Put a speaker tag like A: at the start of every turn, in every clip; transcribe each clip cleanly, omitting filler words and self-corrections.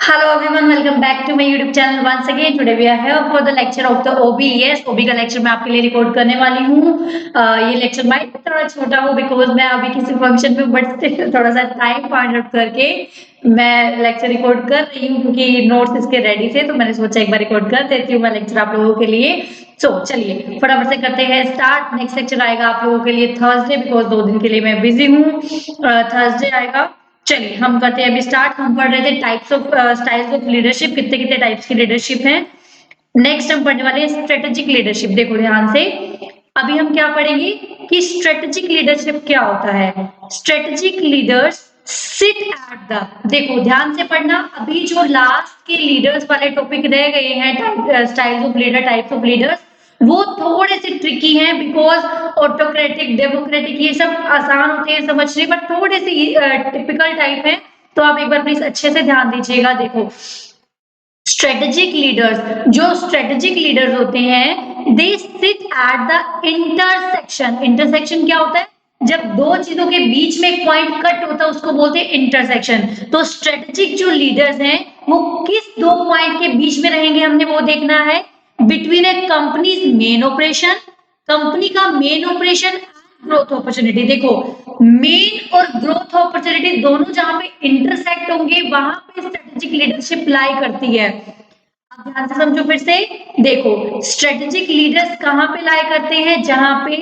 A: Hello everyone, welcome back to my YouTube channel once again. Today we are here for the lecture of the OB. Yes, OB का lecture मैं आपके लिए record करने वाली हूँ। ये लेक्चर माइट थोड़ा छोटा हो बिकॉज मैं अभी किसी फंक्शन में बट थोड़ा सा टाइम फाइंड आउट करके मैं लेक्चर रिकॉर्ड कर रही हूँ क्योंकि नोट्स इसके रेडी थे तो मैंने सोचा एक बार रिकॉर्ड कर देती हूँ मैं लेक्चर आप लोगों के लिए। चलिए फटाफट से करते हैं स्टार्ट। नेक्स्ट लेक्चर आएगा आप लोगों के लिए थर्सडे बिकॉज 2 दिन के लिए मैं बिजी हूँ। थर्सडे आएगा। चलिए हम करते हैं अभी स्टार्ट। हम पढ़ रहे थे types of styles of leadership, कितने कितने टाइप्स की लीडरशिप है। नेक्स्ट हम पढ़ने वाले हैं स्ट्रेटेजिक लीडरशिप। देखो ध्यान से, अभी हम क्या पढ़ेंगे कि स्ट्रेटेजिक लीडरशिप क्या होता है। Strategic leaders sit at the, देखो ध्यान से पढ़ना, अभी जो लास्ट के लीडर्स वाले टॉपिक रह गए हैं styles of leader, types of leaders, वो थोड़े से ट्रिकी हैं बिकॉज ऑटोक्रेटिक डेमोक्रेटिक ये सब आसान होते हैं समझने बट थोड़े से टिपिकल टाइप है। तो आप एक बार प्लीज अच्छे से ध्यान दीजिएगा। देखो स्ट्रेटेजिक लीडर्स, जो स्ट्रेटेजिक लीडर्स होते हैं they sit at the intersection. Intersection क्या होता है? जब दो चीजों के बीच में एक पॉइंट कट होता है उसको बोलते हैं इंटरसेक्शन। तो स्ट्रेटेजिक जो लीडर्स हैं वो किस दो पॉइंट के बीच में रहेंगे हमने वो देखना है। बिटवीन ए कंपनीज मेन ऑपरेशन, कंपनी का मेन ऑपरेशन, ग्रोथ अपॉर्चुनिटी। देखो मेन और ग्रोथ अपॉर्चुनिटी दोनों जहां पे इंटरसेक्ट होंगे वहां पे स्ट्रेटेजिक लीडरशिप लाई करती है। अब ध्यान से समझो फिर से। देखो स्ट्रेटेजिक लीडर्स कहां पे लाई करते हैं? जहां पे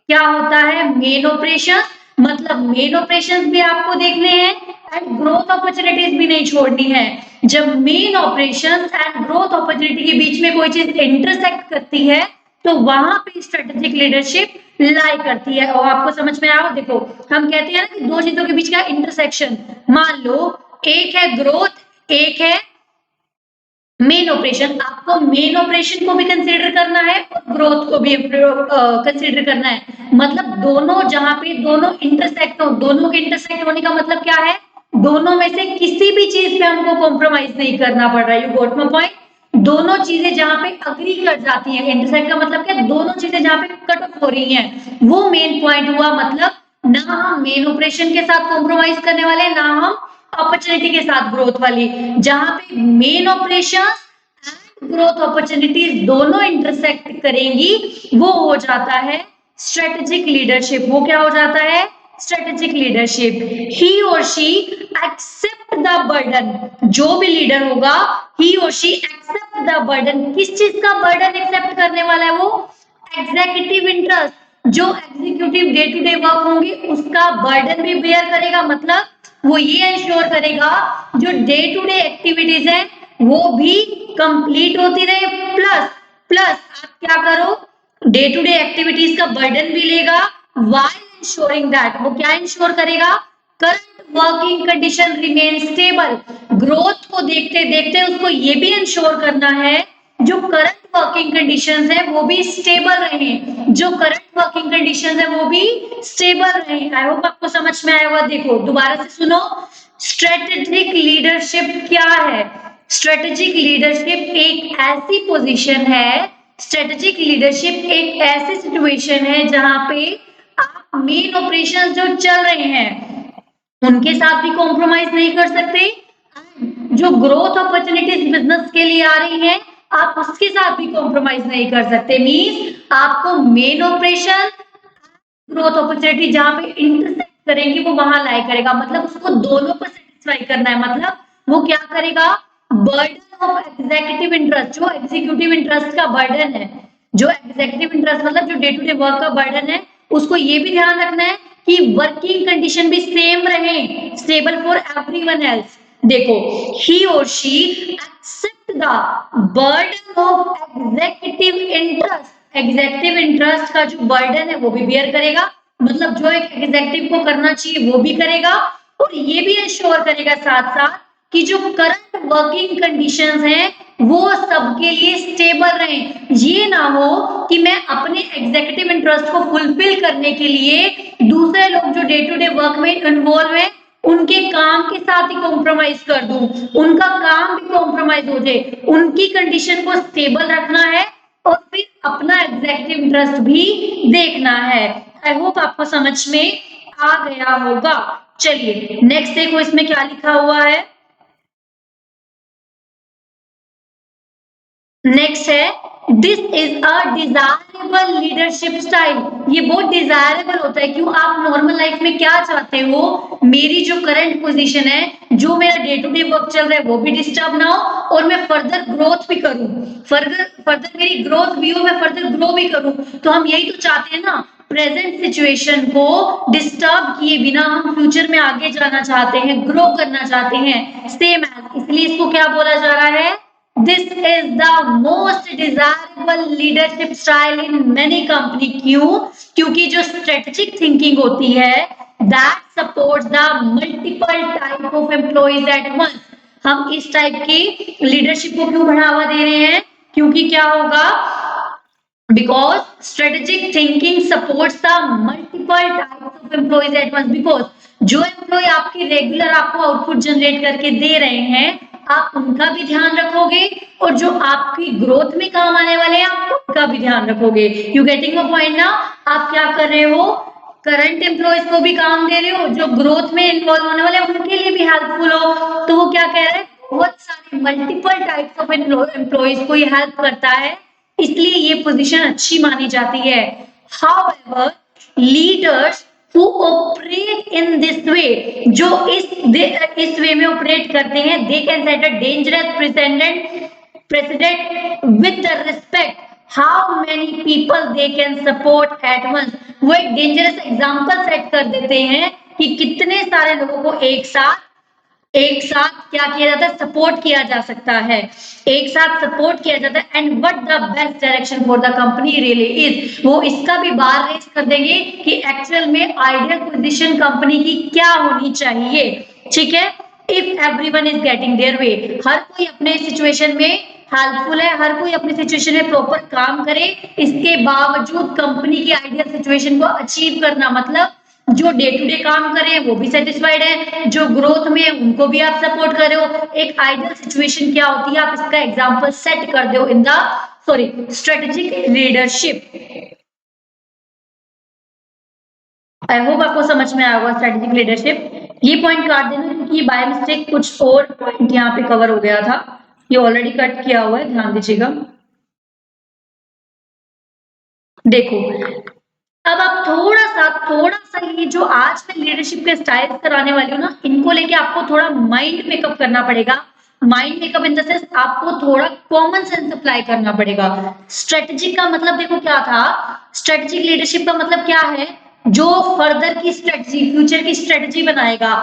A: क्या होता है मेन ऑपरेशन, मतलब मेन ऑपरेशंस भी आपको देखने हैं एंड ग्रोथ अपॉर्चुनिटीज भी नहीं छोड़नी है। जब main operations and growth opportunity के बीच में कोई चीज इंटरसेक्ट करती है तो वहां पे स्ट्रेटेजिक लीडरशिप लाई करती है। और आपको समझ में आया? देखो हम कहते हैं ना कि दो चीजों के बीच का इंटरसेक्शन, मान लो एक है ग्रोथ, एक है मेन ऑपरेशन। आपको मेन ऑपरेशन को भी कंसीडर करना है और ग्रोथ को भी कंसीडर करना है। मतलब दोनों जहां पे दोनों इंटरसेक्ट हो, दोनों के इंटरसेक्ट होने का मतलब क्या है? दोनों में से किसी भी चीज पे हमको कॉम्प्रोमाइज नहीं करना पड़ रहा है। You got my point. दोनों चीजें जहां पे अग्री कर जाती हैं, इंटरसेक्ट का मतलब क्या? दोनों चीजें जहां पे कट ऑफ हो रही हैं वो मेन पॉइंट हुआ। मतलब ना हम मेन ऑपरेशन के साथ कॉम्प्रोमाइज करने वाले, ना हम अपॉर्चुनिटी के साथ ग्रोथ वाली। जहां पे मेन ऑपरेशन ग्रोथ अपॉर्चुनिटीज दोनों इंटरसेक्ट करेंगी वो हो जाता है स्ट्रेटेजिक लीडरशिप। वो क्या हो जाता है? Strategic leadership. ही और शी एक्सेप्ट द बर्डन, जो भी लीडर होगा ही और शी एक्सेप्ट द बर्डन। किस चीज का बर्डन एक्सेप्ट करने वाला है वो? Executive interest. जो executive day to day work होंगे उसका बर्डन भी बेयर करेगा। मतलब वो ये इंश्योर करेगा जो डे टू डे एक्टिविटीज है वो भी कंप्लीट होती रहे। प्लस प्लस आप क्या करो, डे टू डे एक्टिविटीज का बर्डन भी लेगा व्हाइल इंश्योरिंग दैट, वो क्या इंश्योर करेगा? Current working condition remain stable. Growth को देखते देखते उसको ये भी इंश्योर करना है जो करंट वर्किंग कंडीशंस है वो भी स्टेबल रहे, जो करंट वर्किंग कंडीशंस है वो भी स्टेबल रहे। आई होप आपको समझ में आया होगा। देखो दोबारा से सुनो, स्ट्रेटेजिक लीडरशिप क्या है? स्ट्रेटेजिक लीडरशिप एक ऐसी पोजीशन है, स्ट्रेटेजिक लीडरशिप एक ऐसी सिचुएशन है जहां पे आप मेन ऑपरेशंस जो चल रहे हैं उनके साथ भी कॉम्प्रोमाइज नहीं कर सकते। जो ग्रोथ अपॉर्चुनिटीज बिजनेस के लिए आ रही हैं आप उसके साथ भी कॉम्प्रोमाइज नहीं कर सकते। मींस आपको मेन ऑपरेशन ग्रोथ अपॉर्चुनिटी जहां पे इंटरसेक्ट करेंगी वो वहां लाई करेगा। मतलब उसको दोनों को सेटिस्फाई करना है। मतलब वो क्या करेगा? बर्डन ऑफ एग्जीक्यूटिव इंटरेस्ट, जो एग्जीक्यूटिव इंटरेस्ट का बर्डन है, जो एग्जीक्यूटिव इंटरेस्ट मतलब जो डे टू डे वर्क का बर्डन है, उसको ये भी ध्यान रखना है कि वर्किंग कंडीशन भी सेम रहे, स्टेबल फॉर एवरीवन एल्स। देखो ही और she accept the burden of executive interest. Executive interest का जो बर्डन है वो भी बेयर करेगा। मतलब जो एक एग्जीक्यूटिव को करना चाहिए वो भी करेगा और ये भी इंश्योर करेगा साथ साथ कि जो करंट वर्किंग कंडीशंस हैं वो सबके लिए स्टेबल रहें। ये ना हो कि मैं अपने एग्जीक्यूटिव इंटरेस्ट को फुलफिल करने के लिए दूसरे लोग जो डे टू डे वर्क में इन्वॉल्व है उनके काम के साथ ही कॉम्प्रोमाइज कर दूं, उनका काम भी कॉम्प्रोमाइज हो जाए। उनकी कंडीशन को स्टेबल रखना है और फिर अपना एग्जीक्यूटिव इंटरेस्ट भी देखना है। आई होप आपको समझ में आ गया होगा। चलिए नेक्स्ट देखो इसमें क्या लिखा हुआ है। नेक्स्ट है this is a desirable leadership style. ये बहुत डिजायरेबल होता है। क्यों? आप नॉर्मल लाइफ में क्या चाहते हो? मेरी जो करंट पोजीशन है, जो मेरा डे टू डे वर्क चल रहा है, वो भी डिस्टर्ब ना हो और मैं फर्दर ग्रोथ भी करूं। फर्दर फर्दर मेरी ग्रोथ भी हो, मैं फर्दर ग्रो भी करूं। तो हम यही तो चाहते हैं ना, प्रेजेंट सिचुएशन को डिस्टर्ब किए बिना हम फ्यूचर में आगे जाना चाहते हैं, ग्रो करना चाहते हैं। सेम एज, इसलिए इसको क्या बोला जा रहा है? This is the most desirable leadership style in many company। क्यों? क्योंकि जो strategic thinking होती है, that supports the multiple type of employees at once। हम इस टाइप की लीडरशिप को क्यों बढ़ावा दे रहे हैं? क्योंकि क्या होगा? because strategic thinking supports the multiple types of employees at once। because जो एम्प्लॉय आपके रेगुलर आपको आउटपुट जनरेट करके दे रहे हैं, आप उनका भी ध्यान रखोगे और जो आपकी ग्रोथ में काम आने वाले हैं, आप उनका भी ध्यान रखोगे। यू गेटिंग अ पॉइंट ना? आप क्या कर रहे हो? करंट एम्प्लॉयज को भी काम दे रहे हो, जो ग्रोथ में इन्वॉल्व होने वाले हैं उनके लिए भी हेल्पफुल हो। तो वो क्या कह रहे हैं? बहुत सारे मल्टीपल टाइप्स ऑफ एम्प्लॉयज को ये हेल्प करता है, इसलिए ये पोजीशन अच्छी मानी जाती है। However leaders who operate in this way, जो इस वे में ऑपरेट करते हैं, they can set a dangerous precedent with the respect how many people they can support at once। वो एक डेंजरस एग्जाम्पल सेट कर देते हैं कि कितने सारे लोगों को एक साथ क्या किया जाता है? सपोर्ट किया जा सकता है। एक साथ सपोर्ट किया जाता है। And what the best direction for the company really is, वो इसका भी बार रेस कर देंगे कि एक्चुअल में आइडियल पोजीशन कंपनी की क्या होनी चाहिए। ठीक है? If everyone is getting their way, हर कोई अपने सिचुएशन में हेल्पफुल है, हर कोई अपनी सिचुएशन में प्रॉपर काम करे, इसके बावजूद कंपनी की आइडियल सिचुएशन को अचीव करना, मतलब जो डे टू डे काम कर रहे हैं वो भी सेटिस्फाइड है, जो ग्रोथ में है उनको भी आप सपोर्ट कर रहे हो। एक आइडियल सिचुएशन क्या होती है? आप इसका एग्जांपल सेट कर दो in the strategic leadership. I hope आपको समझ में आया होगा स्ट्रेटेजिक लीडरशिप। ये पॉइंट काट देना क्योंकि बाय मिस्टेक कुछ और पॉइंट यहाँ पे कवर हो गया था, ये ऑलरेडी कट किया हुआ है, ध्यान दीजिएगा। देखो, अब आप थोड़ा सा ये जो आज मैं लीडरशिप के स्टाइल्स कराने वाली हूँ ना, इनको लेके आपको थोड़ा माइंड मेकअप करना पड़ेगा। Mind makeup in the sense आपको थोड़ा कॉमन सेंस अप्लाई करना पड़ेगा। स्ट्रेटेजिक का मतलब देखो क्या था? स्ट्रेटेजिक लीडरशिप का मतलब क्या है? जो फर्दर की स्ट्रेटजी, फ्यूचर की स्ट्रेटजी बनाएगा,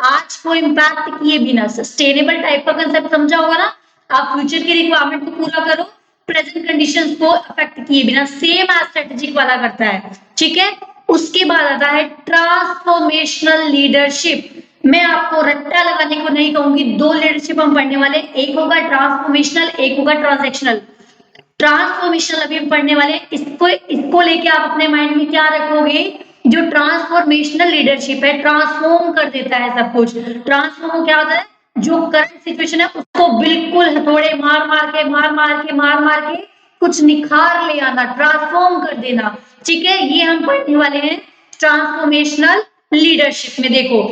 A: आज को इम्पैक्ट किए बिना। सस्टेनेबल टाइप का कंसेप्ट समझा होगा ना? आप फ्यूचर की रिक्वायरमेंट को पूरा करो, प्रेजेंट कंडीशंस को अफेक्ट किए बिना, सेम एज स्ट्रेटेजिक वाला करता है। ठीक है? उसके बाद आता है ट्रांसफॉर्मेशनल लीडरशिप। मैं आपको रट्टा लगाने को नहीं कहूंगी, दो लीडरशिप हम पढ़ने वाले, एक होगा ट्रांसफॉर्मेशनल, एक होगा ट्रांजैक्शनल। ट्रांसफॉर्मेशनल अभी हम पढ़ने वाले, इसको लेके आप अपने माइंड में क्या रखोगे? जो ट्रांसफॉर्मेशनल लीडरशिप है, ट्रांसफॉर्म कर देता है सब कुछ। ट्रांसफॉर्म क्या होता है? जो करंट सिचुएशन है उसको बिल्कुल हथौड़े मार मार के कुछ निखार ले आना, ट्रांसफॉर्म कर देना। ठीक है? ये हम पढ़ने वाले हैं ट्रांसफॉर्मेशनल लीडरशिप में। देखो,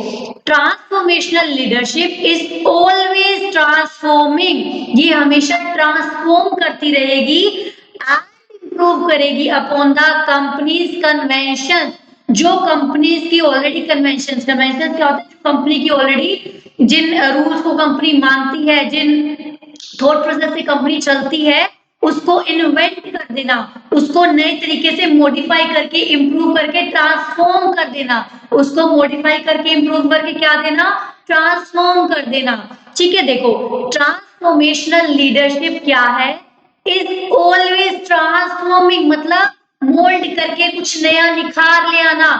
A: transformational leadership is always transforming, ये हमेशा ट्रांसफॉर्म करती रहेगी एंड इंप्रूव करेगी अपॉन द कंपनीज कन्वेंशन। जो कंपनीज की ऑलरेडी कन्वेंशन क्या होता है? कंपनी की ऑलरेडी जिन रूल्स को कंपनी मानती है, जिन थॉट प्रोसेस से कंपनी चलती है, उसको इन्वेंट कर देना, उसको नए तरीके से मॉडिफाई करके, इंप्रूव करके, ट्रांसफॉर्म कर देना। उसको मॉडिफाई करके, इंप्रूव करके क्या देना? ट्रांसफॉर्म कर देना। ठीक है? देखो, ट्रांसफॉर्मेशनल लीडरशिप क्या है? इज ऑलवेज ट्रांसफॉर्मिंग, मतलब मोल्ड करके कुछ नया निखार ले आना,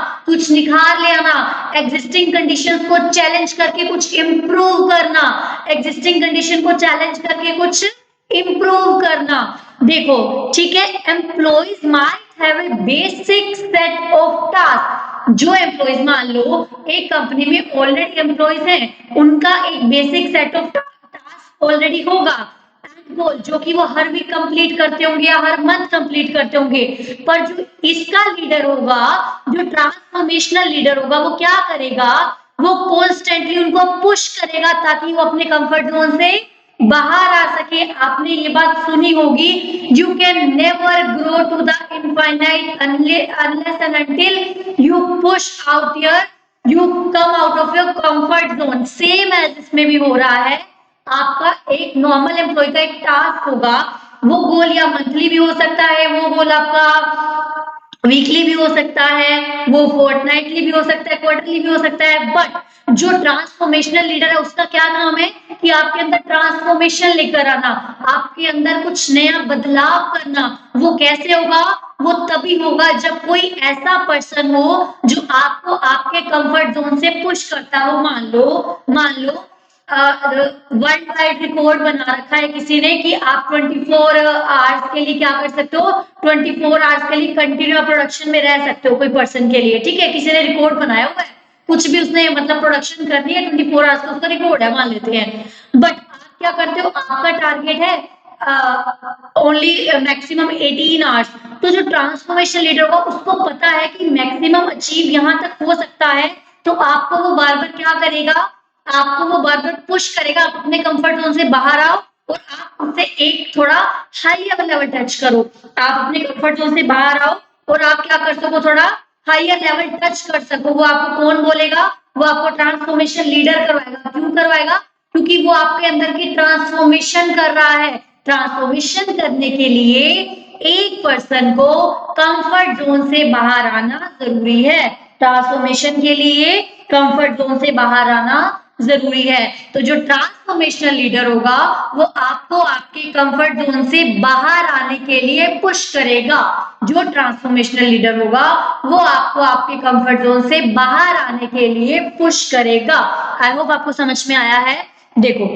A: एग्जिस्टिंग कंडीशंस को चैलेंज करके कुछ इंप्रूव करना, एग्जिस्टिंग कंडीशन को चैलेंज करके कुछ इंप्रूव करना। देखो, ठीक है, employees might have a basic set of task. जो एम्प्लॉइज, मान लो एक कंपनी में ऑलरेडी एम्प्लॉइज हैं, उनका एक basic set of task already होगा, गोल जो कि वो हर वीक कंप्लीट करते होंगे या हर मंथ कंप्लीट करते होंगे। पर जो इसका लीडर होगा, जो ट्रांसफॉर्मेशनल लीडर होगा, वो क्या करेगा? वो कॉन्स्टेंटली उनको पुश करेगा ताकि वो अपने कंफर्ट जोन से बाहर आ सके। आपने ये बात सुनी होगी, you can never grow to the infinite unless and until you push out your, you come out of your comfort zone. Same as इसमें भी हो रहा है। आपका एक नॉर्मल एम्प्लॉय का एक टास्क होगा, वो गोल या मंथली भी हो सकता है, वो गोल आपका वीकली भी हो सकता है, वो फोर्टनाइटली भी हो सकता है, क्वार्टरली भी हो सकता है। बट जो ट्रांसफॉर्मेशनल लीडर है उसका क्या काम है कि आपके अंदर ट्रांसफॉर्मेशन लेकर आना, आपके अंदर कुछ नया बदलाव करना। वो कैसे होगा? वो तभी होगा जब कोई ऐसा पर्सन हो जो आपको आपके कंफर्ट जोन से पुश करता हो। मान लो वर्ल्ड वाइड रिकॉर्ड बना रखा है किसी ने कि आप 24 आवर्स के लिए क्या कर सकते हो, 24 आवर्स के लिए कंटिन्यू प्रोडक्शन में रह सकते हो कोई पर्सन के लिए। ठीक है, किसी ने रिकॉर्ड बनाया हुआ है, कुछ भी उसने मतलब प्रोडक्शन करनी है 24 आवर्स का, उसका रिकॉर्ड है मान लेते हैं। बट आप क्या करते हो, आपका टारगेट है ओनली मैक्सिमम 18 आवर्स। तो जो ट्रांसफॉर्मेशन लीडर होगा उसको पता है कि मैक्सिमम अचीव यहाँ तक हो सकता है, तो आपको वो बार बार क्या करेगा, आपको वो बार बार पुश करेगा, आप अपने कंफर्ट जोन से बाहर आओ और आप उससे एक थोड़ा हायर लेवल टच करो। आप अपने कंफर्ट जोन से बाहर आओ और आप क्या कर सको, थोड़ा हायर लेवल टच कर सको। वो आपको कौन बोलेगा? वो आपको ट्रांसफॉर्मेशन लीडर करवाएगा। क्यों करवाएगा? क्योंकि वो आपके अंदर की ट्रांसफॉर्मेशन कर रहा है। ट्रांसफॉर्मेशन करने के लिए एक पर्सन को कंफर्ट जोन से बाहर आना जरूरी है। ट्रांसफॉर्मेशन के लिए कंफर्ट जोन से बाहर आना जरूरी है। तो जो ट्रांसफॉर्मेशनल लीडर होगा वो आपको आपके कंफर्ट जोन से बाहर आने के लिए पुश करेगा। जो ट्रांसफॉर्मेशनल लीडर होगा वो आपको आपके कंफर्ट जोन से बाहर आने के लिए पुश करेगा। आई होप आपको समझ में आया है। देखो,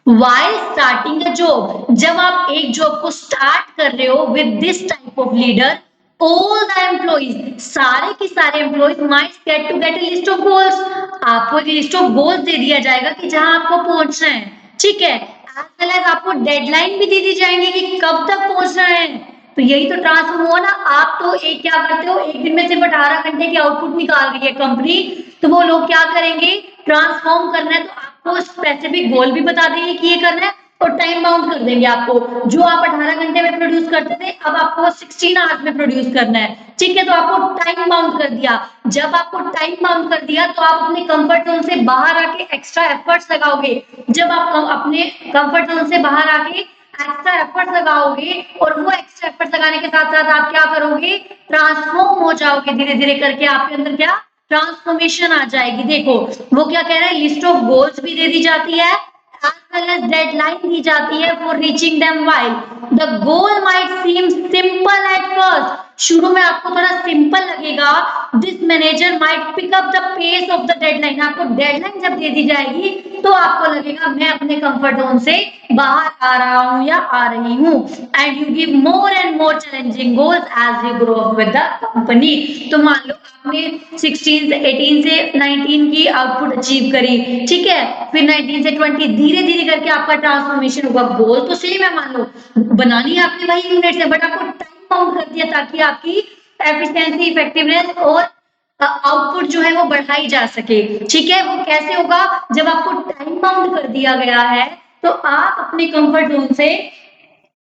A: वाई स्टार्टिंग अ जॉब, जब आप एक जॉब को स्टार्ट कर रहे हो with this type of leader, all the employees, सारे के सारे employees might get a list of goals. आपको एक लिस्ट ऑफ गोल्स दे दिया जाएगा कि जहां आपको पहुंचना है। ठीक है, एज वेल एज आपको डेडलाइन भी दे दी जाएंगी कि कब तक पहुंचना है। तो यही तो ट्रांसफॉर्म हुआ ना। आप तो एक क्या करते हो, एक दिन में सिर्फ 18 घंटे की आउटपुट निकाल रही है कंपनी, तो वो लोग क्या करेंगे, ट्रांसफॉर्म करना है तो आपको स्पेसिफिक गोल भी बता देंगे कि ये करना है और टाइम बाउंड कर देंगे आपको। जो आप 18 घंटे में प्रोड्यूस करते थे अब आपको 16 आवर्स में प्रोड्यूस करना है। ठीक है, तो आपको टाइम बाउंड कर दिया। जब आपको टाइम बाउंड कर दिया तो आप अपने कंफर्ट जोन से बाहर आके एक्स्ट्रा एफर्ट्स लगाओगे। जब आप अपने कंफर्ट जोन से बाहर आके एक्स्ट्रा एफर्ट्स लगाओगे और वो एक्स्ट्रा एफर्ट्स लगाने के साथ साथ आप क्या करोगे, ट्रांसफॉर्म हो जाओगे धीरे धीरे करके। आपके अंदर क्या ट्रांसफॉर्मेशन आ जाएगी। देखो वो क्या कह रहा है, लिस्ट ऑफ गोल्स भी दे दी जाती है as well as डेडलाइन दी जाती है for reaching them. While the goal might seem simple at first, शुरू में आपको थोड़ा सिंपल लगेगा। This manager might pick up the pace of the deadline, आपको डेडलाइन जब दे दी जाएगी तो आपको लगेगा मैं अपने कंफर्ट जोन से बाहर आ रहा हूं या आ रही हूं। And you give more and more challenging goals as you grow up with the company. तो मान लो आपने 16 से 18 से 19 की आउटपुट अचीव करी। ठीक है, फिर 19 से 20 धीरे धीरे करके आपका ट्रांसफॉर्मेशन होगा। गोल तो सेम है, मान लो बनानी है आपने वही यूनिट है, बट आपको टाइम बाउंड कर दिया ताकि आपकी एफिशिएंसी, इफेक्टिवनेस और आउटपुट जो है वो बढ़ाई जा सके। ठीक है, वो कैसे होगा, जब आपको टाइम बाउंड कर दिया गया है तो आप अपने कंफर्ट जोन से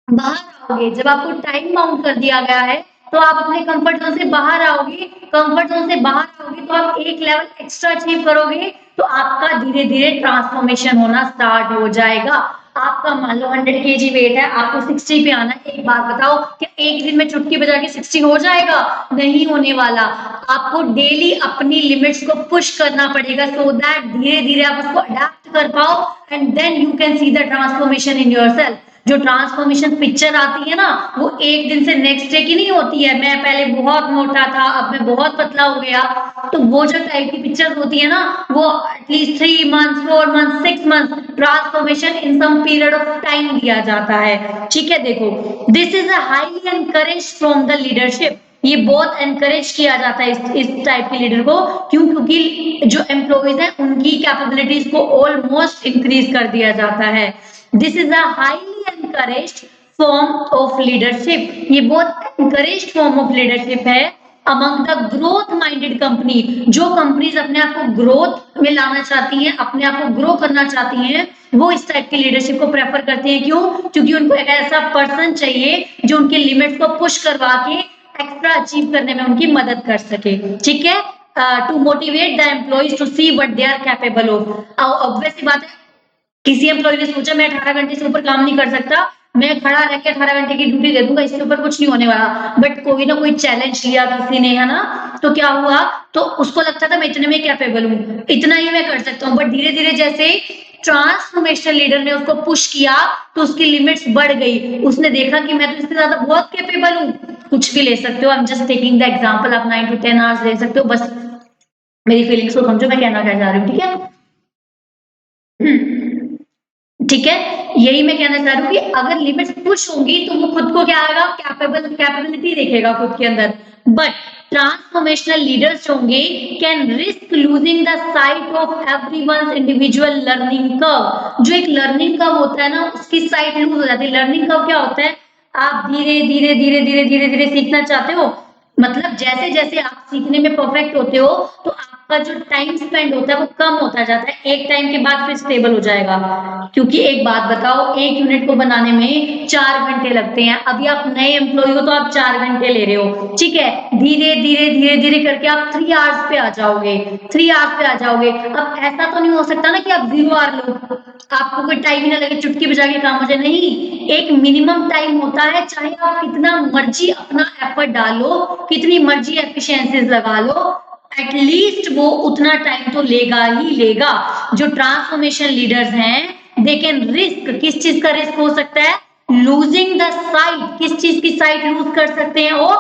A: बाहर आओगे। जब आपको टाइम बाउंड कर दिया गया है तो आप अपने कंफर्ट जोन से बाहर आओगे। कंफर्ट जोन से बाहर आओगे तो आप एक लेवल एक्स्ट्रा अचीव करोगे, तो आपका धीरे धीरे ट्रांसफॉर्मेशन होना स्टार्ट हो जाएगा। आपका मान लो 100 kg वेट है, आपको 60 पे आना है। एक बात बताओ, क्या एक दिन में चुटकी बजा के 60 हो जाएगा? नहीं होने वाला। आपको डेली अपनी लिमिट्स को पुश करना पड़ेगा सो दैट धीरे धीरे आप उसको अडेप्ट कर पाओ and then you can see the transformation in yourself. जो ट्रांसफॉर्मेशन पिक्चर आती है ना, वो एक दिन से नेक्स्ट डे की नहीं होती है, मैं पहले बहुत मोटा था अब मैं बहुत पतला हो गया। तो वो जो टाइप की पिक्चर होती है ना, वो at least 3 months 4 months 6 months transformation in some period of time दिया जाता है। ठीक है, देखो this is a highly encourage from the leadership, ये बहुत एनकरेज किया जाता है इस टाइप के लीडर को। क्यों? क्योंकि जो एम्प्लॉइज हैं उनकी कैपेबिलिटीज को ऑलमोस्ट इंक्रीज कर दिया जाता है। This is a highly encouraged form of leadership, ये बहुत एनकरेज्ड फॉर्म ऑफ लीडरशिप है among the growth minded company, जो कंपनीज अपने आप को ग्रोथ में लाना चाहती हैं, अपने आप को ग्रो करना चाहती हैं, वो इस टाइप की लीडरशिप को प्रेफर करती हैं। क्यों? क्योंकि उनको एक ऐसा पर्सन चाहिए जो उनके लिमिट्स को पुश करवा के एक्स्ट्रा अचीव करने में उनकी मदद कर सके। ठीक है, to motivate the employees to see what they are capable of. Obvious सी बात है, किसी एम्प्लॉय ने सोचा मैं 18 घंटे से ऊपर काम नहीं कर सकता, मैं खड़ा रह के 18 घंटे की ड्यूटी दे दूंगा, इसके ऊपर कुछ नहीं होने वाला। बट कोई ना कोई चैलेंज लिया किसी ने, है ना, तो क्या हुआ, तो उसको लगता था मैं इतने में कैपेबल हूँ, इतना ही मैं कर सकता हूँ। बट धीरे धीरे जैसे ट्रांसफॉर्मेशनल लीडर ने उसको पुश किया तो उसकी लिमिट्स बढ़ गई। उसने देखा कि मैं तो इससे ज्यादा बहुत कैपेबल हूँ। कुछ भी ले सकते हो, I am just taking the example, आप 9 to 10 आवर्स ले सकते हो, बस मेरी फीलिंग्स को समझो, मैं कहना क्या चाह रही हूँ। ठीक है, ठीक है, यही मैं कहना चाह रही हूँ कि अगर लिमिट्स पुश होंगी तो वो खुद को क्या आएगा, कैपेबिलिटी देखेगा खुद के अंदर। बट ट्रांसफॉर्मेशनल लीडर्स होंगे can risk losing the site of everyone's individual learning curve. जो एक लर्निंग कर्व होता है ना, उसकी साइट लूज हो जाती है। लर्निंग कर्व क्या होता है, आप धीरे धीरे धीरे धीरे धीरे धीरे सीखना चाहते हो, मतलब जैसे जैसे आप सीखने में परफेक्ट होते हो तो आपका जो टाइम स्पेंड होता है वो कम होता जाता है, एक टाइम के बाद फिर स्टेबल हो जाएगा। क्योंकि एक बात बताओ, एक यूनिट को बनाने में 4 घंटे लगते हैं, अभी आप नए एम्प्लॉय हो तो आप 4 घंटे ले रहे हो। ठीक है, धीरे धीरे धीरे धीरे करके आप 3 आवर्स पे आ जाओगे, 3 आवर्स पे आ जाओगे। अब ऐसा तो नहीं हो सकता ना कि आप 0 आवर लो, आपको कोई टाइम ही ना लगे, चुटकी बजा के काम हो जाए, नहीं, एक मिनिमम टाइम होता है। चाहे आप कितना मर्जी अपना एफर्ट डालो, कितनी मर्जी एफिशिएंसीज लगा लो, एटलीस्ट वो उतना टाइम तो लेगा ही लेगा। जो ट्रांसफॉर्मेशन लीडर्स हैं दे कैन रिस्क, किस चीज का रिस्क हो सकता है, लूजिंग द साइट, किस चीज की साइट लूज कर सकते हैं वो,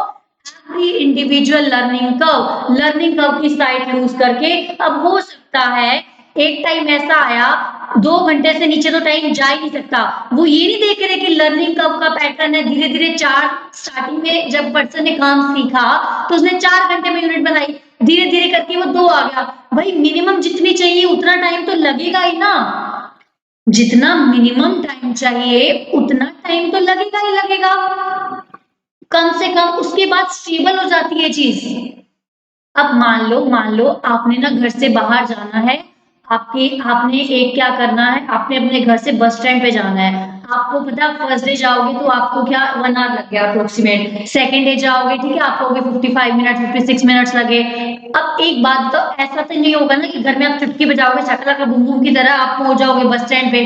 A: एवरी इंडिविजुअल लर्निंग कर्व की साइट लूज करके। अब हो सकता है एक टाइम ऐसा आया, 2 घंटे से नीचे तो टाइम जा ही नहीं सकता, वो ये नहीं देख रहे कि लर्निंग कर्व का पैटर्न है, धीरे धीरे 4, स्टार्टिंग में जब पर्सन ने काम सीखा तो उसने 4 घंटे में यूनिट बनाई, धीरे धीरे करके वो 2 आ गया। भाई मिनिमम जितनी चाहिए उतना टाइम तो लगेगा ही ना, जितना मिनिमम टाइम चाहिए उतना टाइम तो लगेगा ही लगेगा, कम से कम उसके बाद स्टेबल हो जाती है चीज। अब मान लो आपने ना घर से बाहर जाना है, आपने एक क्या करना है, आपने अपने घर से बस स्टैंड पे जाना है। आपको पता, फर्स्ट डे जाओगे तो आपको क्या 1 आवर लग गया अप्रोक्सीमेट, सेकंड डे जाओगे, ठीक है, आपको 55 मिनट 56 मिनट्स लगे। अब एक बात तो, ऐसा तो नहीं होगा ना कि घर में आप चुटकी बजाओगे शकला का बुम बुम की तरह आप पहुंच जाओगे बस स्टैंड पे,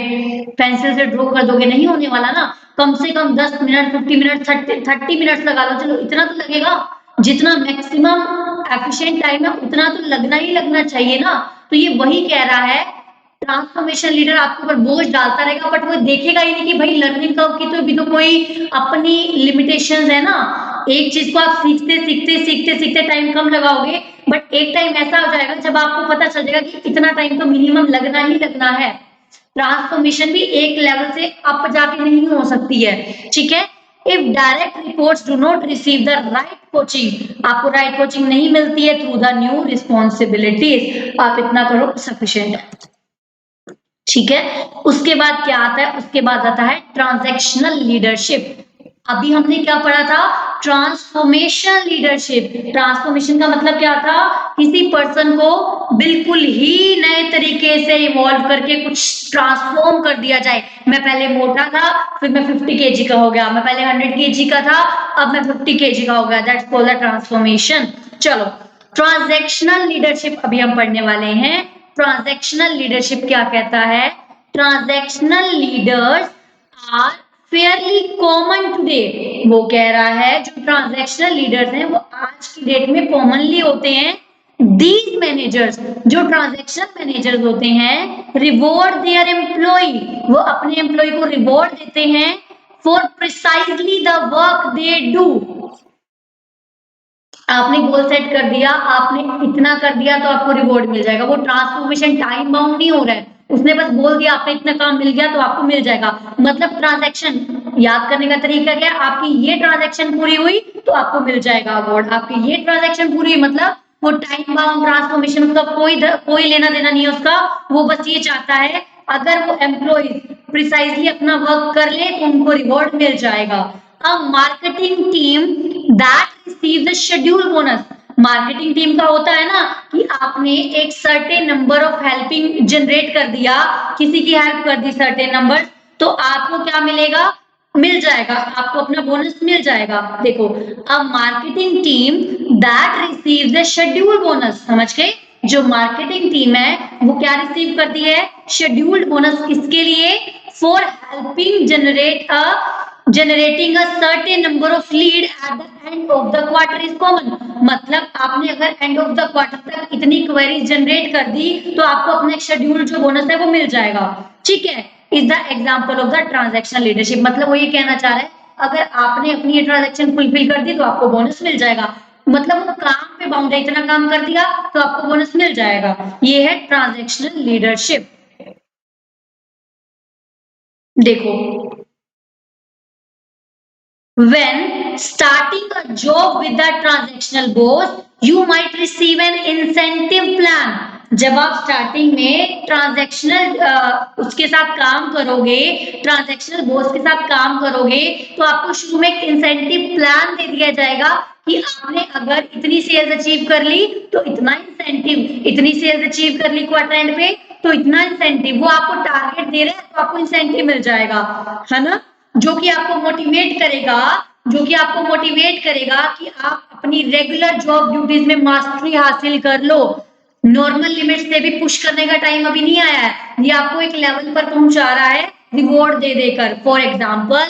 A: पेंसिल से ड्रॉ कर दोगे, नहीं होने वाला ना। कम से कम 10 मिनट 50 मिनट 30 मिनट्स लगा लो, चलो इतना तो लगेगा, जितना मैक्सिमम एफिशिएंट टाइम है उतना तो लगना ही लगना चाहिए ना। तो ये वही कह रहा है, ट्रांसफॉर्मेशन लीडर आपके ऊपर बोझ डालता रहेगा बट वो देखेगा ही नहीं कि भाई लर्निंग कर्व की तो भी तो कोई अपनी लिमिटेशंस है ना। एक चीज को आप सीखते सीखते सीखते सीखते टाइम कम लगाओगे, बट एक टाइम ऐसा हो जाएगा जब आपको पता चल जाएगा कि इतना टाइम तो मिनिमम लगना ही लगना है। ट्रांसफॉर्मेशन भी एक लेवल से अप जाके नहीं हो सकती है। ठीक है, if direct reports do not receive the right coaching, आपको राइट कोचिंग नहीं मिलती है थ्रू द न्यू रिस्पॉन्सिबिलिटीज, आप इतना करो सफिशिएंट है। ठीक है, उसके बाद क्या आता है, उसके बाद आता है ट्रांजैक्शनल लीडरशिप। अभी हमने क्या पढ़ा था, ट्रांसफॉर्मेशन लीडरशिप। ट्रांसफॉर्मेशन का मतलब क्या था, किसी पर्सन को बिल्कुल ही नए तरीके से इवॉल्व करके कुछ ट्रांसफॉर्म कर दिया जाए। मैं पहले मोटा था, फिर मैं 50 kg का हो गया, मैं पहले 100 kg का था, अब मैं 50 kg का हो गया, दैट्स कॉल्ड द ट्रांसफॉर्मेशन। चलो, ट्रांजैक्शनल लीडरशिप अभी हम पढ़ने वाले हैं। ट्रांजैक्शनल लीडरशिप क्या कहता है, transactional leaders are fairly common today. वो कह रहा है जो ट्रांजैक्शनल लीडर्स हैं वो आज की डेट में कॉमनली होते हैं। दीज मैनेजर्स, जो ट्रांजैक्शनल मैनेजर्स होते हैं, रिवॉर्ड देयर एम्प्लॉय, वो अपने एम्प्लॉय को रिवॉर्ड देते हैं for precisely the work they do. आपने गोल सेट कर दिया, आपने इतना कर दिया तो आपको रिवॉर्ड मिल जाएगा। वो ट्रांसफॉर्मेशन टाइम बाउंड नहीं हो रहा है, उसने बस बोल दिया आपने इतना काम मिल गया तो आपको मिल जाएगा। मतलब ट्रांजैक्शन याद करने का तरीका क्या है, आपकी ये ट्रांजैक्शन पूरी हुई तो आपको मिल जाएगा अवार्ड, आपकी ये ट्रांजैक्शन पूरी हुई, मतलब वो टाइम बाउंड ट्रांसफॉर्मेशन, उसका कोई लेना देना नहीं है उसका। वो बस ये चाहता है अगर वो एम्प्लॉय प्रिसाइजली अपना वर्क कर ले तो उनको रिवॉर्ड मिल जाएगा। A marketing team that receive the schedule bonus. Marketing team का होता है ना कि आपने एक certain number of helping generate कर दिया, किसी की हेल्प कर दी सर्टेन नंबर, तो आपको क्या मिलेगा, मिल जाएगा, आपको अपना बोनस मिल जाएगा। देखो, a marketing team that receive the schedule bonus, समझ गए, जो मार्केटिंग टीम है वो क्या रिसीव करती है, शेड्यूल्ड बोनस, किसके लिए, for helping generating a certain number of lead at the end of the quarter is common। मतलब आपने अगर एंड ऑफ द क्वार्टर तक इतनी क्वेरीज जनरेट कर दी तो आपको अपना शेड्यूल जो बोनस है वो मिल जाएगा। ठीक है, is the example of the transactional leadership. मतलब वो ये कहना चाह रहा है अगर आपने अपनी ये ट्रांजैक्शन फुलफिल कर दी तो आपको बोनस मिल जाएगा। मतलब वो काम पे बाउंड है, इतना काम कर दिया तो आपको बोनस मिल जाएगा। ये है ट्रांजैक्शनल लीडरशिप। देखो, when starting a job with the transactional boss, you might receive an incentive plan। जब आप स्टार्टिंग में ट्रांजैक्शनल उसके साथ काम करोगे, ट्रांजैक्शनल बोस के साथ काम करोगे, तो आपको शुरू में एक इंसेंटिव प्लान दे दिया जाएगा कि आपने अगर इतनी सेल्स अचीव कर ली तो इतना इंसेंटिव, इतनी सेल्स अचीव कर ली क्वार्टर एंड पे तो इतना इंसेंटिव, वो आपको टारगेट दे रहे हैं तो आपको इंसेंटिव मिल जाएगा, है ना, जो कि आपको मोटिवेट करेगा, जो कि आपको मोटिवेट करेगा कि आप अपनी रेगुलर जॉब ड्यूटीज में मास्टरी हासिल कर लो। नॉर्मल लिमिट से भी पुश करने का टाइम अभी नहीं आया है, ये आपको एक लेवल पर पहुंचा रहा है रिवॉर्ड दे देकर। For example,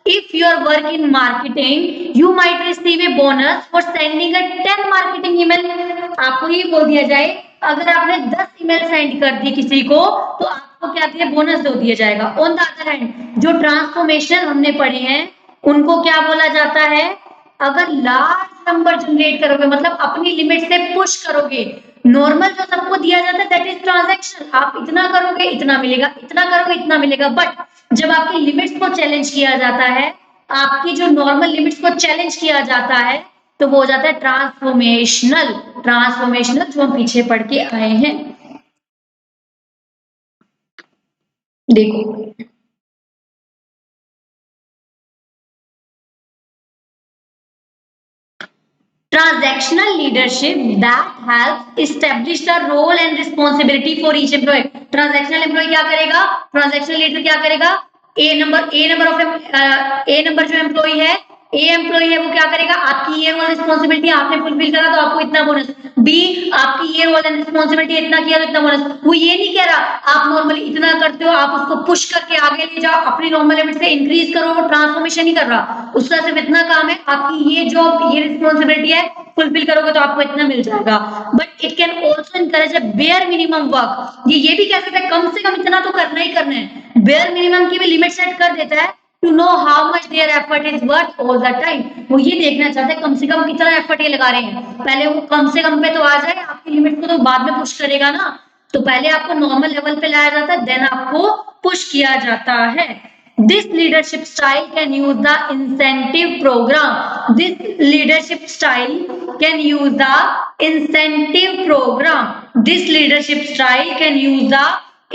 A: if you are work in marketing you might receive a bonus for sending a 10 marketing email. आपको ये बोल दिया जाए अगर आपने 10 ईमेल सेंड कर दी किसी को तो आपको क्या दिया, बोनस दे दिया जाएगा। ऑन द अदर हैंड जो ट्रांसफॉर्मेशन हमने पढ़े हैं उनको क्या बोला जाता है, अगर लार्ज नंबर जनरेट करोगे मतलब अपनी लिमिट से पुश करोगे, नॉर्मल जो सबको दिया जाता है दैट इज ट्रांजैक्शन, आप इतना करोगे इतना मिलेगा, इतना करोगे इतना मिलेगा। बट जब आपकी लिमिट्स को चैलेंज किया जाता है, आपकी जो नॉर्मल लिमिट्स को चैलेंज किया जाता है तो वो हो जाता है ट्रांसफॉर्मेशनल। ट्रांसफॉर्मेशनल जो हम पीछे पढ़ के आए हैं। देखो, transactional leadership that helps establish the role and responsibility for each employee। transactional employee क्या करेगा, transactional leader क्या करेगा, ए नंबर जो एम्प्लॉय है, ए एम्प्लॉय है वो क्या करेगा, आपकी ये रोल रिस्पॉन्सिबिलिटी आपने फुलफिल करा तो आपको इतना बोनस, बी आपकी ये रोल एंड रिस्पॉन्सिबिलिटी इतना किया तो इतना बोनस। वो ये नहीं कह रहा आप नॉर्मली इतना करते हो आप उसको पुश करके आगे ले जाओ, अपनी नॉर्मल लिमिट से इंक्रीज करो, वो ट्रांसफॉर्मेशन नहीं कर रहा, उसका सिर्फ इतना काम है आपकी ये जॉब ये रिस्पॉन्सिबिलिटी है फुलफिल करोगे तो आपको इतना मिल जाएगा। But it can also encourage a bare minimum work. ये भी कह सकते हैं कम से कम इतना तो करना ही करना है, बेयर मिनिमम की भी लिमिट सेट कर देता है to know how much their effort is worth all the time. वो ये देखना चाहते हैं कम से कम कितना एफर्ट ये लगा रहे हैं, पहले वो कम से कम पे तो आ जाए, आपकी लिमिट को तो बाद में पुश करेगा ना, तो पहले आपको नॉर्मल लेवल पे लाया जाता है देन आपको पुश किया जाता है। This leadership style can use the incentive program। This leadership style can use the incentive program। This leadership style can use the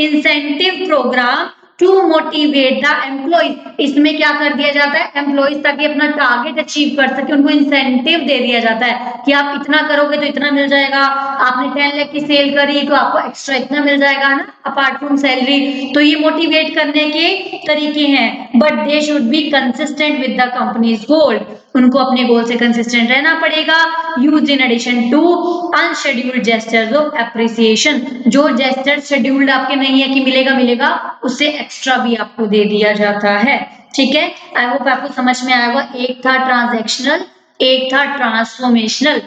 A: incentive program to motivate the employ. इसमें क्या कर दिया जाता है, एम्प्लॉयज ताकि अपना टारगेट अचीव कर सके उनको इंसेंटिव दे दिया जाता है कि आप इतना करोगे तो इतना मिल जाएगा, आपने 10 लाख की सेल करी तो आपको एक्स्ट्रा इतना मिल जाएगा ना अपार्ट फ्रॉम सैलरी। तो ये मोटिवेट करने के तरीके हैं, but they should be consistent with the company's goal. उनको अपने गोल से कंसिस्टेंट रहना पड़ेगा। Use in addition to unscheduled gestures of appreciation. जो जेस्चर शेड्यूल्ड आपके नहीं है कि मिलेगा मिलेगा, उससे एक्स्ट्रा भी आपको दे दिया जाता है। ठीक है, आई होप आपको समझ में आया होगा। एक था ट्रांजैक्शनल, एक था ट्रांसफॉर्मेशनल।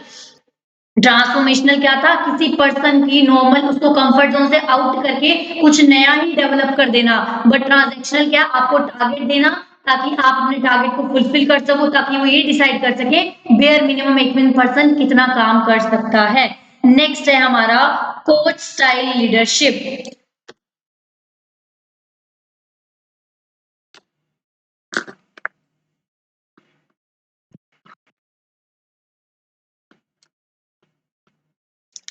A: ट्रांसफॉर्मेशनल क्या था, किसी पर्सन की नॉर्मल उसको कंफर्ट जोन से आउट करके कुछ नया ही डेवलप कर देना। बट ट्रांजैक्शनल क्या, आपको टारगेट देना ताकि आप अपने टारगेट को फुलफिल कर सको, ताकि वो ये डिसाइड कर सके बेयर मिनिमम एक पर्सन कितना काम कर सकता है। नेक्स्ट है हमारा कोच स्टाइल लीडरशिप।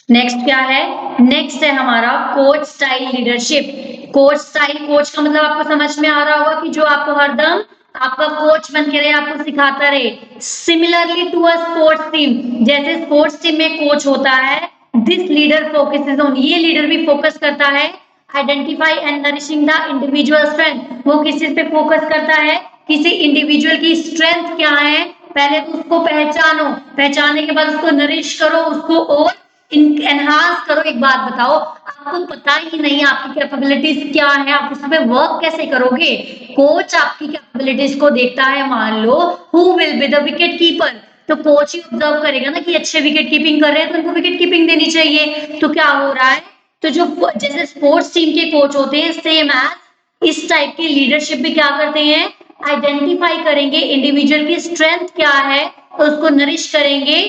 A: नेक्स्ट क्या है, नेक्स्ट है हमारा coach style leadership. Coach style, coach का मतलब आपको समझ में आ रहा होगा कि जो आपको हरदम आपका कोच बन के रहे, आपको सिखाता रहे। Similarly to a sports team, जैसे स्पोर्ट्स टीम में कोच होता है, दिस लीडर फोकसेस ऑन, ये लीडर भी फोकस करता है identify and nourishing the individual strength, वो किस चीज पे फोकस करता है, किसी इंडिविजुअल की स्ट्रेंथ क्या है, पहले तो उसको पहचानो, पहचानने के बाद उसको नरिश करो, उसको और एनहांस करो। एक बात बताओ, आपको पता ही नहीं आपकी कैपेबिलिटीज क्या है, आप उस पर वर्क कैसे करोगे? कोच आपकी कैपेबिलिटीज को देखता है, मान लो who will be the wicket keeper, तो कोच ही ऑब्जर्व करेगा ना कि अच्छे विकेट कीपिंग कर रहे हैं तो उनको विकेट कीपिंग देनी चाहिए। तो क्या हो रहा है, तो जो जैसे स्पोर्ट्स टीम के कोच होते हैं, सेम एज इस टाइप की लीडरशिप भी क्या करते हैं, आइडेंटिफाई करेंगे इंडिविजुअल की स्ट्रेंथ क्या है और उसको नरिश करेंगे।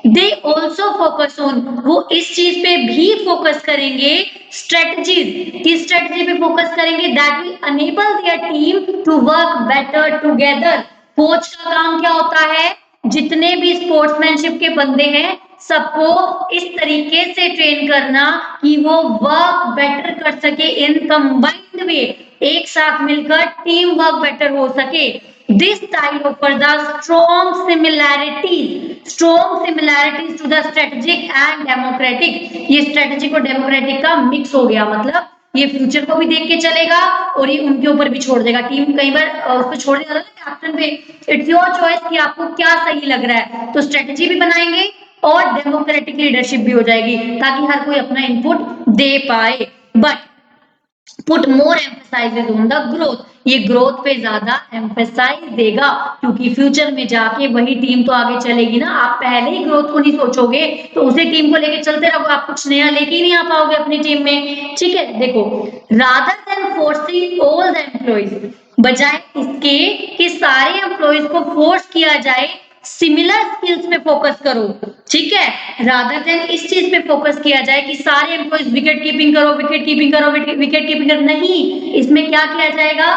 A: दे ऑल्सो फोकस ऑन, वो इस चीज पे भी फोकस करेंगे, स्ट्रेटजीज, किस स्ट्रेटजी पे फोकस करेंगे, that will enable their team to work better together. Coach का काम क्या होता है, जितने भी स्पोर्ट्समैनशिप के बंदे हैं सबको इस तरीके से ट्रेन करना कि वो वर्क बेटर कर सके इन कंबाइंड वे, एक साथ मिलकर टीम वर्क बेटर हो सके। This style offer the strong similarities to the strategic and democratic, ये स्ट्रेटेजिक और डेमोक्रेटिक का मिक्स हो गया, मतलब ये फ्यूचर को भी देख के चलेगा और ये उनके ऊपर भी छोड़ देगा। टीम कई बार उसको छोड़ देगा ना कैप्टन पे, इट्स योर चॉइस कि आपको क्या सही लग रहा है, तो स्ट्रेटेजी भी बनाएंगे और डेमोक्रेटिक लीडरशिप भी हो जाएगी ताकि हर कोई अपना इनपुट दे पाए। But put more emphasises on the growth, ये ग्रोथ पे ज्यादा एम्फेसाइज देगा क्योंकि फ्यूचर में जाके वही टीम तो आगे चलेगी ना। आप पहले ही ग्रोथ को नहीं सोचोगे तो उसी टीम को लेके चलते रहोगे, आप कुछ नया लेके ही नहीं आ पाओगे अपनी टीम में। ठीक है, देखो, rather than forcing all the employees, बजाय इसके कि सारे एम्प्लॉइज को फोर्स किया जाए, सिमिलर स्किल्स पे फोकस करो। ठीक है, रादर देन इस चीज पे फोकस किया जाए कि सारे एम्प्लॉइज विकेट कीपिंग करो, विकेट कीपिंग करो, विकेट कीपिंग करो, नहीं, इसमें क्या किया जाएगा,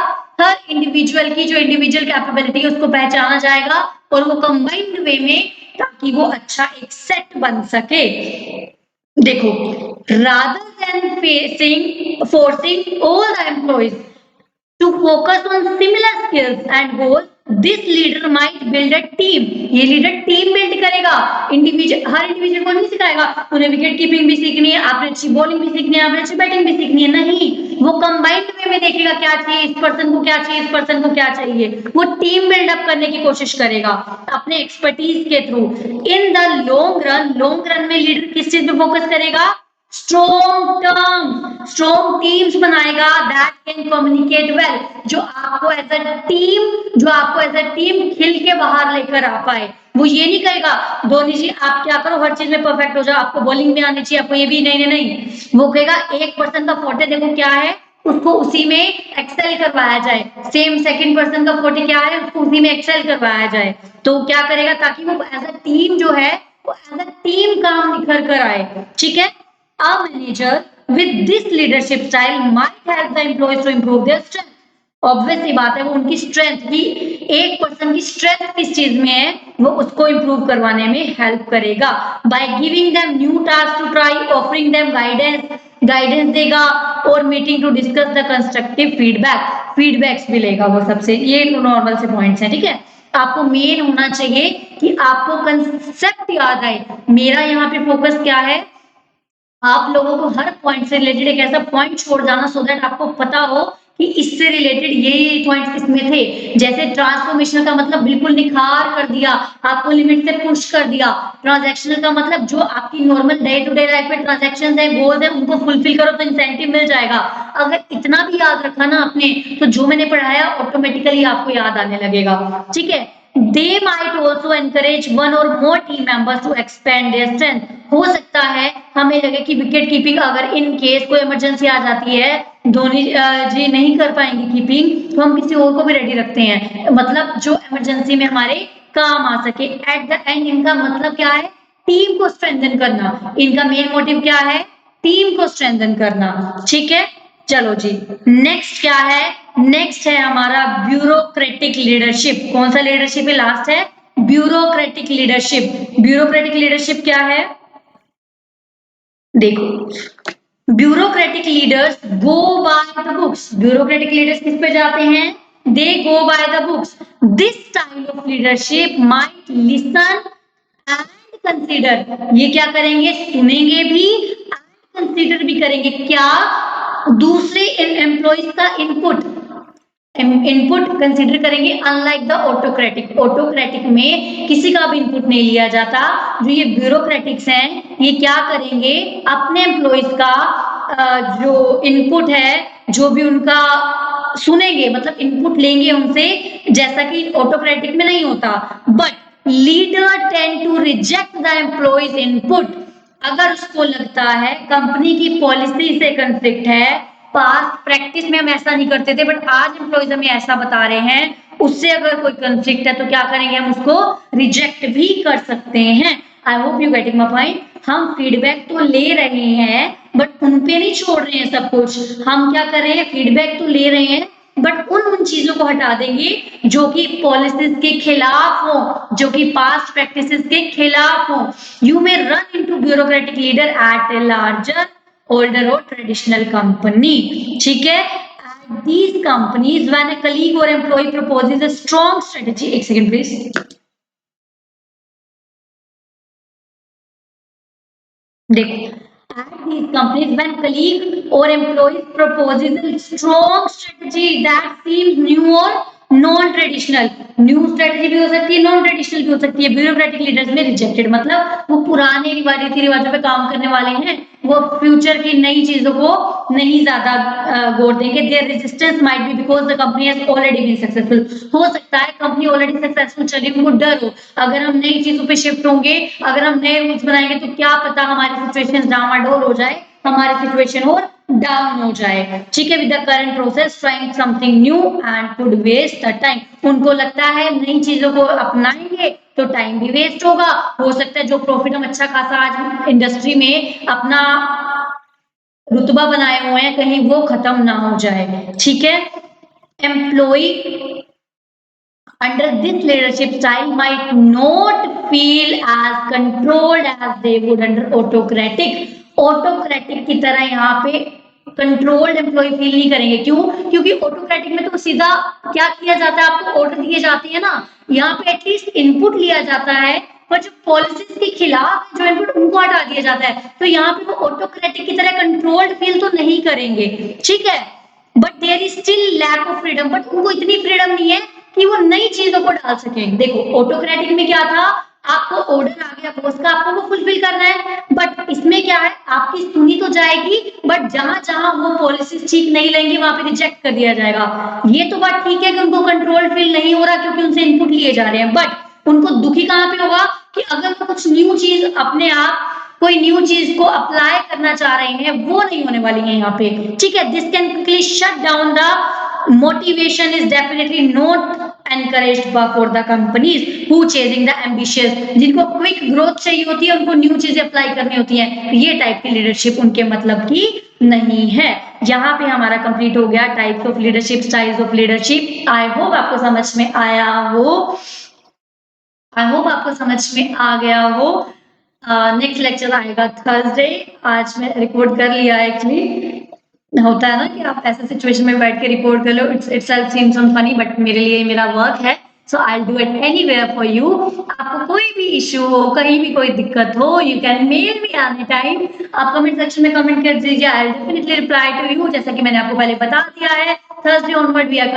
A: हर इंडिविजुअल की जो इंडिविजुअल कैपेबिलिटी है उसको पहचाना जाएगा और वो कंबाइंड वे में, ताकि वो अच्छा एक सेट बन सके। देखो, rather than facing forcing all the employees to focus on similar skills and goals, this leader might build a team, ये लीडर टीम बिल्ड करेगा, इंडिविजुअल, हर इंडिविजुअल को नहीं सिखाएगा तूने विकेट कीपिंग भी सीखनी है, आपने अच्छी बॉलिंग भी सीखनी है, आपने अच्छी बैटिंग भी सीखनी है, नहीं, वो कंबाइंड वे में देखेगा क्या चाहिए इस पर्सन को, क्या चाहिए इस पर्सन को, क्या चाहिए, वो टीम बिल्डअप करने की कोशिश करेगा अपने एक्सपर्टीज के through. In the long run में लीडर किस चीज पे फोकस करेगा, स्ट्रॉन्ग टीम्स बनाएगा दैट कैन कम्युनिकेट वेल, जो आपको एज अ टीम खिल के बाहर लेकर आ पाए। वो ये नहीं कहेगा धोनी जी आप क्या करो हर चीज में परफेक्ट हो जाओ, आपको बॉलिंग भी आनी चाहिए, आपको ये भी, नहीं नहीं नहीं, वो कहेगा एक पर्सन का फोर्टे देखो क्या है, उसको उसी में एक्सेल करवाया जाए, सेम सेकंड पर्सन का फोर्टे क्या है, उसको उसी में एक्सेल करवाया जाए। तो क्या करेगा, ताकि वो एज अ टीम जो है वो एज अ टीम काम निखर कर आए। ठीक है, a manager with this leadership style might help the employees to improve their strength, obvious सी बात है, वो उनकी स्ट्रेंथ की, एक पर्सन की स्ट्रेंथ किस चीज में है वो उसको इंप्रूव करवाने में हेल्प करेगा। By giving them new task to try, offering them guidance देगा और meeting to discuss the constructive feedbacks भी लेगा वो सबसे। ये नॉर्मल से पॉइंट्स हैं। ठीक है, आपको मेन होना चाहिए कि आपको कंसेप्ट याद आए। मेरा यहाँ पे फोकस क्या है, आप लोगों को हर पॉइंट से रिलेटेड एक ऐसा पॉइंट छोड़ जाना सो दैट आपको पता हो कि इससे रिलेटेड ये पॉइंट इसमें थे। जैसे ट्रांसफॉर्मेशनल का मतलब बिल्कुल निखार कर दिया, आपको लिमिट से पुश कर दिया। ट्रांजैक्शनल का मतलब जो आपकी normal day to day life में ट्रांजैक्शंस है, गोल्स है, उनको फुलफिल करो तो इंसेंटिव मिल जाएगा। अगर इतना भी याद रखा ना आपने, तो जो मैंने पढ़ाया ऑटोमेटिकली आपको याद आने लगेगा। ठीक है, they might also encourage one or more team members to expand their strength, हो सकता है हमें लगे कि विकेट कीपिंग अगर इन केस कोई इमरजेंसी आ जाती है, धोनी जी नहीं कर पाएंगे कीपिंग, तो हम किसी और को भी रेडी रखते हैं, मतलब जो इमरजेंसी में हमारे काम आ सके। एट द एंड इनका मतलब क्या है, टीम को स्ट्रेंथन करना, इनका मेन मोटिव क्या है, टीम को स्ट्रेंथन करना। ठीक है, चलो जी, नेक्स्ट क्या है, नेक्स्ट है हमारा ब्यूरोक्रेटिक लीडरशिप। कौन सा लीडरशिप है, लास्ट है ब्यूरोक्रेटिक लीडरशिप। ब्यूरोक्रेटिक लीडरशिप क्या है, देखो, bureaucratic leaders go by the books, bureaucratic leaders किस पे जाते हैं, they go by the books, this style of leadership might listen and consider, ये क्या करेंगे, सुनेंगे भी एंड कंसीडर भी करेंगे, क्या, दूसरे एम्प्लॉइज का इनपुट कंसीडर करेंगे। अनलाइक द ऑटोक्रेटिक, ऑटोक्रेटिक में किसी का भी इनपुट नहीं लिया जाता। जो ये ब्यूरोक्रेटिक्स हैं, ये क्या करेंगे, अपने एम्प्लॉइज का जो इनपुट है, जो भी उनका सुनेंगे, मतलब इनपुट लेंगे उनसे, जैसा कि ऑटोक्रेटिक में नहीं होता। But leader tend to reject the employees input, अगर उसको लगता है कंपनी की पॉलिसी से कंफ्लिक्ट है, पास्ट प्रैक्टिस में हम ऐसा नहीं करते थे बट आज एम्प्लॉइज हमें ऐसा बता रहे हैं, उससे अगर कोई कंफ्लिक्ट है तो क्या करेंगे, हम उसको रिजेक्ट भी कर सकते हैं। I hope you getting my point. हम फीडबैक तो ले रहे हैं बट उन पे नहीं छोड़ रहे हैं सब कुछ। हम क्या कर रहे हैं, फीडबैक तो ले रहे हैं बट उन चीजों को हटा देंगे जो कि पॉलिसीज के खिलाफ हो, जो कि पास्ट प्रैक्टिसेस के खिलाफ हो। You may run into bureaucratic leader at a larger, older or traditional company, ठीक है। At these companies, when a colleague or employee proposes a strong strategy, एक second please. देखो, at these companies, when colleague or employee proposes a strong strategy that seems new or non traditional, new strategy भी हो सकती है, non traditional भी हो सकती है। ब्यूरोक्रेटिक लीडर्स में रिजेक्टेड मतलब वो पुराने रीति रिवाजों पे काम करने वाले हैं, वो फ्यूचर की नई चीजों को नहीं ज्यादा गौर देंगे। There resistance might be because the company has already been successful, हो सकता है कंपनी ऑलरेडी सक्सेसफुल चली, उनको डर हो अगर हम नई चीजों पे शिफ्ट होंगे, अगर हम नए रूल्स बनाएंगे तो क्या पता हमारी सिचुएशन डामाडोल हो जाए, हमारी सिचुएशन और डाउन हो जाए, ठीक है। With the current process trying something new and could waste the time, उनको लगता है नई चीजों को अपनाएंगे तो टाइम भी वेस्ट होगा, हो सकता है जो प्रॉफिट हम अच्छा खासा आज इंडस्ट्री में अपना रुतबा बनाए हुए हैं कहीं वो खत्म ना हो जाए, ठीक है। Employ under this leadership style might not feel as controlled as they would under autocratic, autocratic की तरह यहाँ पे कंट्रोल्ड एम्प्लॉय फील नहीं करेंगे। क्यों? क्योंकि ऑटोक्रेटिक में तो सीधा क्या किया जाता है, आपको ऑर्डर दिए जाते हैं ना, यहाँ पे एटलीस्ट इनपुट लिया जाता है पर जो पॉलिसीज के खिलाफ जो इनपुट उनको हटा दिया जाता है, तो यहाँ पे वो ऑटोक्रेटिक की तरह कंट्रोल्ड फील तो नहीं करेंगे, ठीक है। But there is still lack of freedom, but उनको इतनी फ्रीडम नहीं है कि वो नई चीजों को डाल सके। देखो ऑटोक्रेटिक में क्या था, आपको ऑर्डर आ गया बॉस का, आपको वो फुलफिल करना है, बट इसमें क्या है, आपकी सुनी तो जाएगी बट जहां जहां वो पॉलिसीज ठीक नहीं लेंगे वहां पे रिजेक्ट कर दिया जाएगा। ये तो बात ठीक है कि उनको कंट्रोल फील नहीं हो रहा क्योंकि उनसे इनपुट लिए जा रहे हैं, बट उनको दुखी कहां पे होगा कि अगर वो कुछ न्यू चीज अपने आप कोई न्यू चीज को अप्लाई करना चाह रहे हैं वो नहीं होने वाली है यहाँ पे, ठीक है। This can quickly shut down the motivation is definitely not encouraged for the companies who chasing the ambitious, जिनको क्विक ग्रोथ चाहिए होती है, उनको न्यू चीजें अप्लाई करनी होती हैं, ये टाइप की लीडरशिप उनके मतलब की नहीं है। यहाँ पे हमारा कंप्लीट हो गया types of leadership, styles of leadership. I hope आपको समझ में आया हो, आई होप आपको समझ में आ गया हो। नेक्स्ट लेक्चर आएगा थर्सडे, आज मैं रिकॉर्ड कर लिया एक्चुअली, होता है ना कि आप ऐसे सिचुएशन में बैठ के रिकॉर्ड कर लो, इटसेल्फ सीम्स फनी बट मेरे लिए मेरा वर्क है, so I will do it anywhere for you. आपको कोई भी इशू हो, कहीं भी कोई दिक्कत हो, you can mail me any time, आप कमेंट सेक्शन में कमेंट कर दीजिए, I will definitely reply to you. जैसा कि मैंने आपको पहले बता दिया है, Thursday onward we are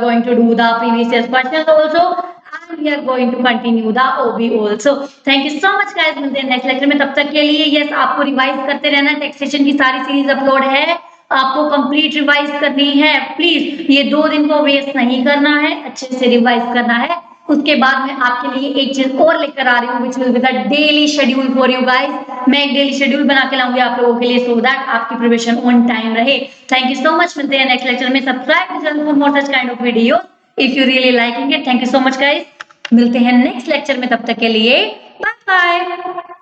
A: going to do the previous year questions also and we are going to continue the OB also. Thank you so much guys, मिलते हैं नेक्स्ट लेक्चर में, तब तक के लिए यस आपको रिवाइज करते रहना, टैक्सेशन की सारी सीरीज अपलोड है, आपको कंप्लीट रिवाइज करनी है, प्लीज ये 2 दिन को वेस्ट नहीं करना है, अच्छे से रिवाइज करना है। उसके बाद मैं आपके लिए एक चीज और लेकर आ रही हूँ which will be the daily schedule for you guys, मैं एक डेली शेड्यूल बना के लाऊंगी आप लोगों के लिए सो दैट आपकी प्रिपरेशन ऑन टाइम रहे। थैंक यू सो मच, मिलते हैं नेक्स्ट लेक्चर में, subscribe to channel for more such kind of video if you really liking it. Thank you so much guys, मिलते हैं नेक्स्ट लेक्चर में, तब तक के लिए बाय बाय।